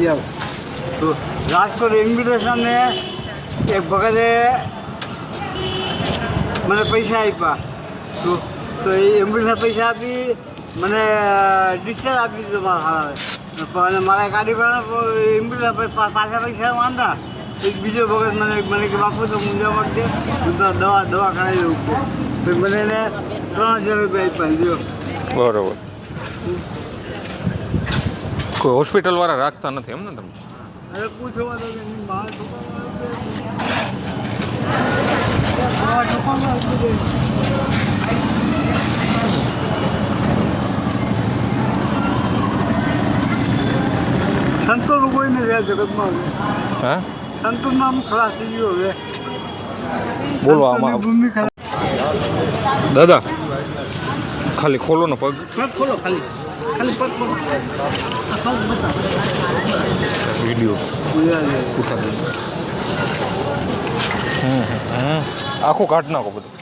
એમ તો રાજકોટ ઇન્વિટેશનને એક વખતે મને પૈસા આપ્યા તો એ ઇન્વિટેશન પૈસા આપી મને ડિસ્ચાર્જ આપી દીધો મારા હારા અને મારા ગાડી વાળા ઇન્વિટેશન પાછા પૈસા વાંધા એક બીજો વખત મને કે બાપુ તો મુંજા મળશે હું તો દવા કરાવી દઉં તો મને એને 3000 રૂપિયા આપ્યા બરોબર. કોઈ હોસ્પિટલ વાળા રાખતા નથી એમ ને તમે? અરે પૂછવા તો સંતોષ કોઈ નથી આ જગતમાં હા સંતોષ નામ ખલાસ થઈ ગયો હવે બોલો આમાં ભૂમિ ખરાબ દાદા ખાલી ખોલો ને પગ ખોલો ખાલી ખાલી પગ ખોલો વિડીયો ઉતારી આખું કાઢ નાખો બધું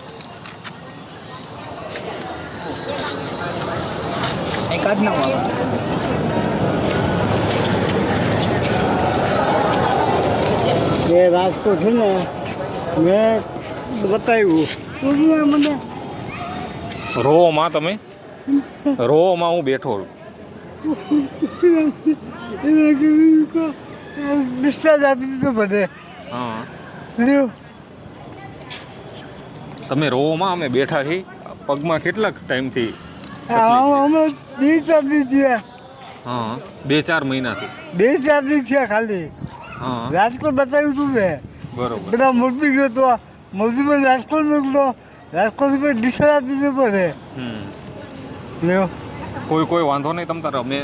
કાઢ નાખો એ રાજકોટ છે ને મેં બતાવ્યું મને રોમાં તમે રોમાં હું બેઠો ડિસ્ચાર્જ આપી દીધો બધે હા લ્યો તમે રોમાં અમે બેઠા છીએ પગમાં કેટલાક ટાઈમથી અમે 2-4 દી થયા હા 2-4 મહિનાથી 2-4 દી થયા ખાલી હા રાજકોટ બતાવ્યું તું મેં બરોબર બધા મોરબી ગયો તો મોરબીમાં રાજકોટ મોકલો રાજકોટ ડિસ્ચાર્જ આપી દીધો પડે લ્યો કોઈ વાંધો નહીં તમ તારે અમે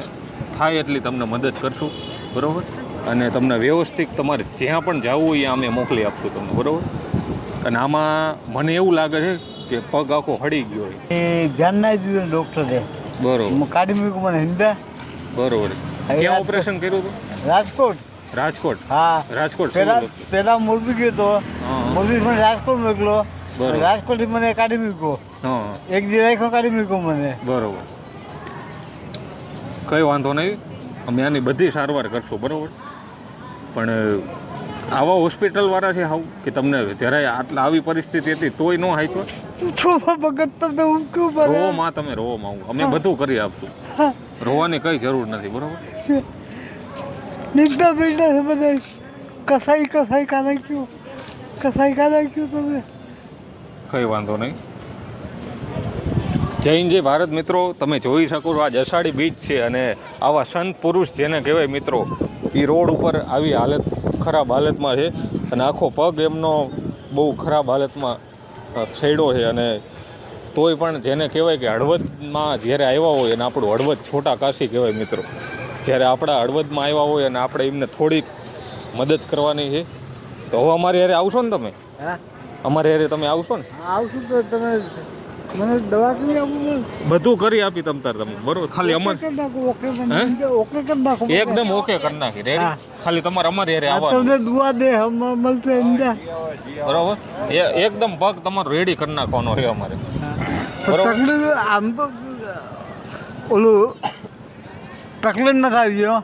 થાય એટલી તમને મદદ કરશું બરાબર અને તમને વ્યવસ્થિત તમારે જ્યાં પણ જવું હોય ત્યાં અમે મોકલી આપશું તમને બરાબર અને આમાં મને એવું લાગે છે કે પગ આખો હળી ગયો હોય એ ધ્યાન ના દીધું ડૉક્ટરે બરોબર કાઢી મૂક્યું મને હિંદા બરોબર ક્યાં ઓપરેશન કર્યું હતું રાજકોટ રાજકોટ હા રાજકોટ પેલા મોરબી ગયો તો મોરબી મને રાજકોટ મોકલો બરોબર. રાજકોટથી મને કાઢી મૂક્યો હા એક દી રાખ્યો કાઢી મૂક્યો મને બરોબર કંઈ વાંધો નહીં અમે આની બધી સારવાર કરશું બરાબર પણ આવા હોસ્પિટલવાળા છે હાવ કે તમને જરાય આવી પરિસ્થિતિ હતી તોય ન હાચો રોવામાં તમે રોવામાં આવું અમે બધું કરી આપશું રોવાની કંઈ જરૂર નથી બરાબર નીકળતા પીડતા છે બધા કસાઈ કાઢાઈ ગયું તમે કંઈ વાંધો નહીં જય ભારત મિત્રો તમે જોઈ શકો છો આજ અષાઢી બીજ છે અને આવા સંત પુરુષ જેને કહેવાય મિત્રો એ રોડ ઉપર આવી ખરાબ હાલતમાં છે અને આખો પગ એમનો બહુ ખરાબ હાલતમાં છેડો છે અને તોય પણ જેને કહેવાય કે હળવદમાં જ્યારે આવ્યા હોય અને આપણું હળવદ છોટા કાશી કહેવાય મિત્રો જ્યારે આપણા હળવદમાં આવ્યા હોય અને આપણે એમને થોડીક મદદ કરવાની છે તો હવે અમારી હારે આવશો ને તમે અમારી હારે તમે આવશો ને આવશું તો તમે મને દવા કરી આપું બધું કરી આપી તમ તાર તમે બરોબર ખાલી અમાર ઓકે કરી નાખો એકદમ ઓકે કરી નાખી રેડી ખાલી તમારે અમારી હારે આવવાનું તમને દુઆ દે મળશે ઇન્દા બરોબર એકદમ પગ તમારો રેડી કરી નાખવાનો છે અમારે બરોબર તકલીફ આમ તો ઓલું તકલીફ ન થાય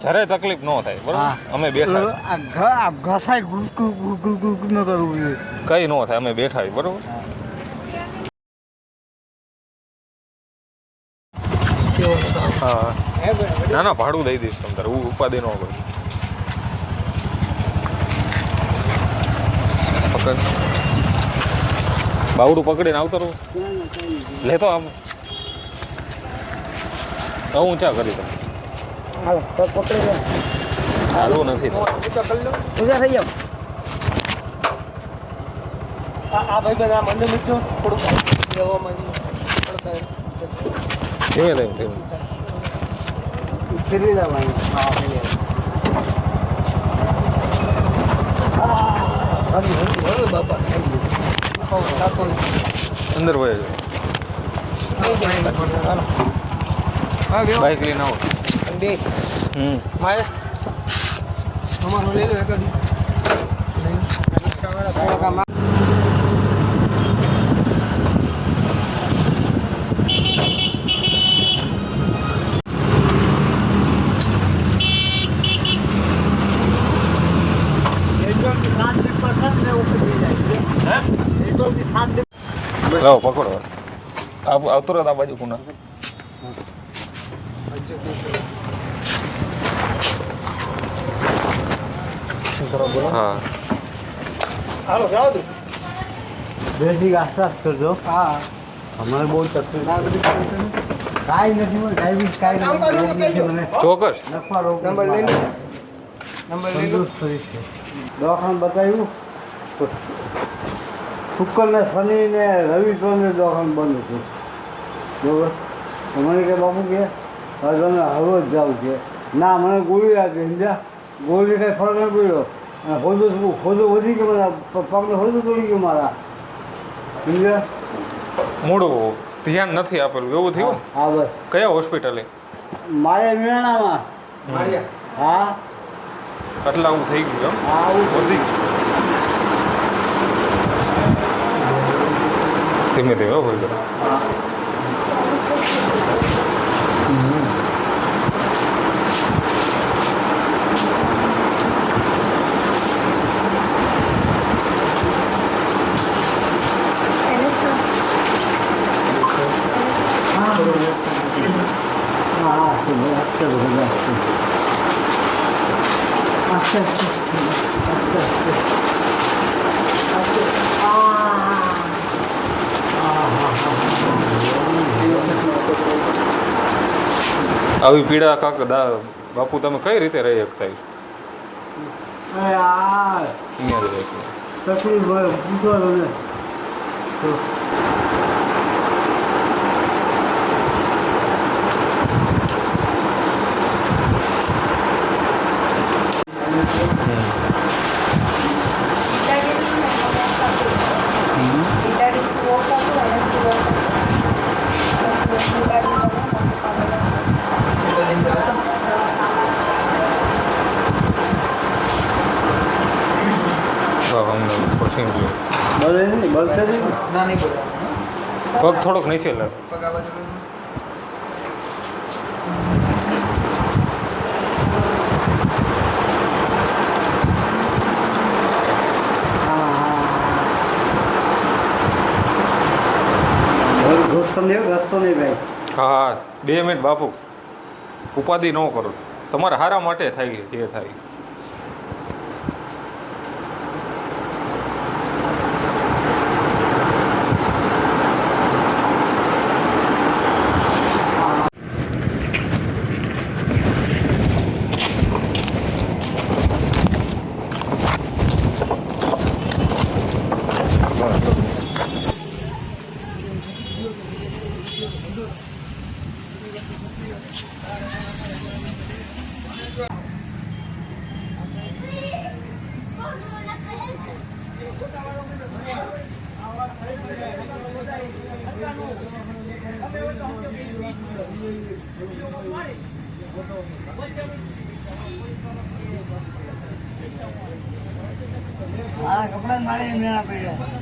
જરાય તકલીફ ન થાય બરોબર અમે બેઠા ઘસાય ન કરવું જોઈએ કઈ ન થાય અમે બેઠા બરોબર હા ના ભાડું દઈ દઈશ તમ તારે ઉપાધિ ન કરું પકડ બાવડું પકડીને આવતો રહું લેતો આમ ઊંચા કરી તમે ચાલવું નથી ઊંચા થઈ જાવ આ ભાઈ બધા મંડળ મૂકજો થોડુંક ધીમે ધીમે ફેરી જવાનું અંદર ભાઈ બાઈક લઈને આવો અમારું લઈ લો લાવો પકડો આવતો રહો આ બાજુ કુના હા હાલો જાઓ તું બેથી આસપાસ કરજો. હા અમારે બહુ તકલીફ કાંઈ નથી મને ડાયાબિટીસ કાંઈ નથી મને ચોક્કસ નફા રોગ નંબર લઈ લો. નંબર લઈ લો. તંદુરસ્ત શરીર છે. દવાખાને બતાવ્યું તો શુક્ર ને શનિ ને રવિ ત્રણને દવાખાને બંધ હતું બરોબર. તો મને કે બાપુ કે હવે તમે હળવો જ જાવ છે. ના મને ગોળી આપી સમજ્યા. ગોળી કાંઈ ફરક નહીં પડ્યો અને હોદો વધી ગયો મને પગને હોદો તોડી ગયો મારા સમજ્યા. મૂળું ધ્યાન નથી આપેલું એવું થયું ને? હા બસ કયા હોસ્પિટલે મારે મેણામાં. માળિયા હા એટલે આવું થઈ ગયું એમ? હા આવું વધી ગયું. ધીમે ધીમે હો ભાઈ હા આવી પીડા કાક બાપુ તમે કઈ રીતે રહી શકતા અહીંયા જ રહી તકલીફ હોય પૂછો તમે તો અમને પછી બળે નહીં બળશે નહીં. ના નહીં બોલે પગ થોડોક નીચે લે પગ આ બાજુ લઈ લો. રસ્તો નહીં ભાઈ. હા 2 મિનિટ બાપુ ઉપાધિ ન કરો તમારા હારા માટે થાય જે થાય મારા કપડા મારે મેળા પડ્યા.